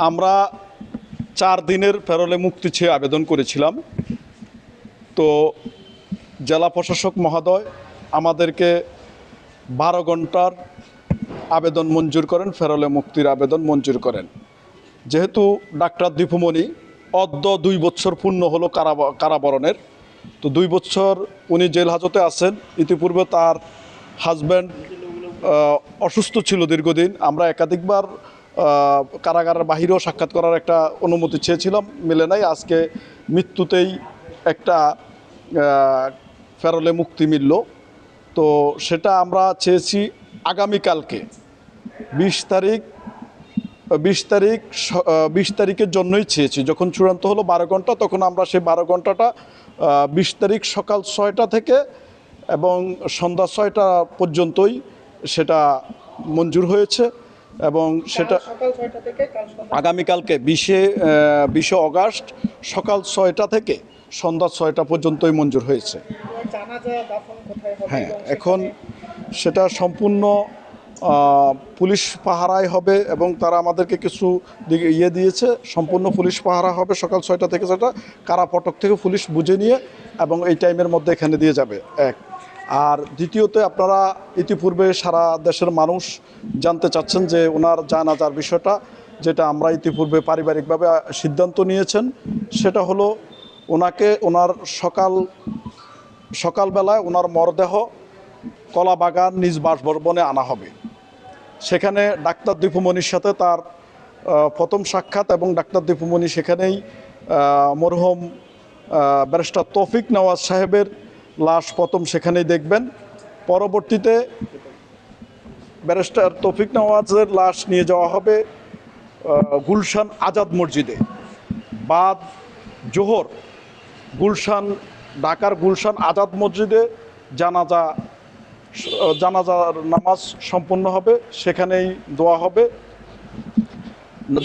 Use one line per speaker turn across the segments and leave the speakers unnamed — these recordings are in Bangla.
আমরা 4 দিনের প্যারোলে মুক্তি চেয়ে আবেদন করেছিলাম। তো জেলা প্রশাসক মহোদয় আমাদেরকে 12 ঘন্টার আবেদন মঞ্জুর করেন, প্যারোলে মুক্তির আবেদন মঞ্জুর করেন। যেহেতু ডাক্তার দীপুমণি অদ্য 2 বছর পূর্ণ হলো কারাবরণের, তো 2 বছর উনি জেল হাজতে আছেন। ইতিপূর্বে তার হাজব্যান্ড অসুস্থ ছিল দীর্ঘদিন। আমরা একাধিকবার কারাগারের বাহিরেও সাক্ষাৎ করার একটা অনুমতি চেয়েছিলাম, মেলে নাই। আজকে মৃত্যুতেই একটা প্যারোলে মুক্তি মিলল। তো সেটা আমরা চেয়েছি আগামীকালকে 20 তারিখের জন্যই চেয়েছি। যখন চূড়ান্ত হলো 12 ঘন্টা, তখন আমরা সেই 12 ঘন্টাটা 20 তারিখ সকাল 6টা থেকে এবং সন্ধ্যা 6টা পর্যন্তই সেটা মঞ্জুর হয়েছে। এবং সেটা আগামীকালকে 20 অগাস্ট সকাল 6টা থেকে সন্ধ্যা 6টা পর্যন্তই মঞ্জুর হয়েছে। হ্যাঁ, এখন সেটা সম্পূর্ণ পুলিশ পাহারায় হবে এবং তারা আমাদেরকে কিছু দিয়েছে। সম্পূর্ণ পুলিশ পাহারা হবে সকাল 6টা থেকে 6টা। কারা ফটক থেকে পুলিশ বুঝে নিয়ে এবং এই টাইমের মধ্যে এখানে দিয়ে যাবে। এক আর দ্বিতীয়তে, আপনারা ইতিপূর্বে সারা দেশের মানুষ জানতে চাচ্ছেন যে ওনার জানাজার বিষয়টা, যেটা আমরা ইতিপূর্বে পারিবারিকভাবে সিদ্ধান্ত নিয়েছেন। সেটা হলো ওনার সকালবেলায় ওনার মরদেহ কলাবাগান নিজ বাসভবনে আনা হবে। সেখানে ডাক্তার দীপুমণির সাথে তার প্রথম সাক্ষাৎ এবং ডাক্তার দীপুমণি সেখানেই মরহুম ব্যারিস্টার তৌফিক নওয়াজ সাহেবের লাশ প্রথম সেখানেই দেখবেন। পরবর্তীতে ব্যারিস্টার তৌফিক নওয়াজের লাশ নিয়ে যাওয়া হবে গুলশান আজাদ মসজিদে। বাদ জোহর ঢাকার গুলশান আজাদ মসজিদে জানাজার নামাজ সম্পন্ন হবে, সেখানেই দোয়া হবে।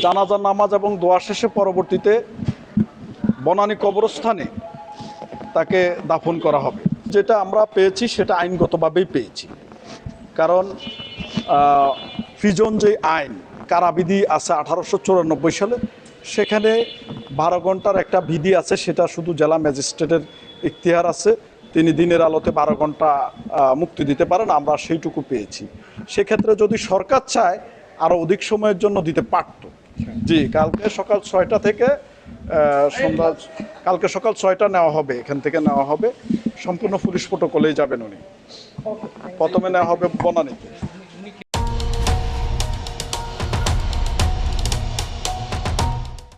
জানাজার নামাজ এবং দোয়া শেষে পরবর্তীতে বনানী কবরস্থানে তাকে দাফন করা হবে। যেটা আমরা পেয়েছি সেটা আইনগতভাবেই পেয়েছি, কারণ ফিজন যে আইন কারাবিধি আছে 1894 সালে, সেখানে 12 ঘন্টার একটা বিধি আছে। সেটা শুধু জেলা ম্যাজিস্ট্রেটের ইখতিয়ার আছে, তিনি দিনের আলোতে 12 ঘন্টা মুক্তি দিতে পারেন। আমরা সেইটুকু পেয়েছি। সেক্ষেত্রে যদি সরকার চায় আরও অধিক সময়ের জন্য দিতে পারত। জি, কালকে সকাল 6টা থেকে কালকে সকাল 6টা নেওয়া হবে, এখান থেকে নেওয়া হবে। সম্পূর্ণ পুলিশ প্রটোকলেই যাবেন উনি। প্রথমে নেওয়া হবে বনানীতে।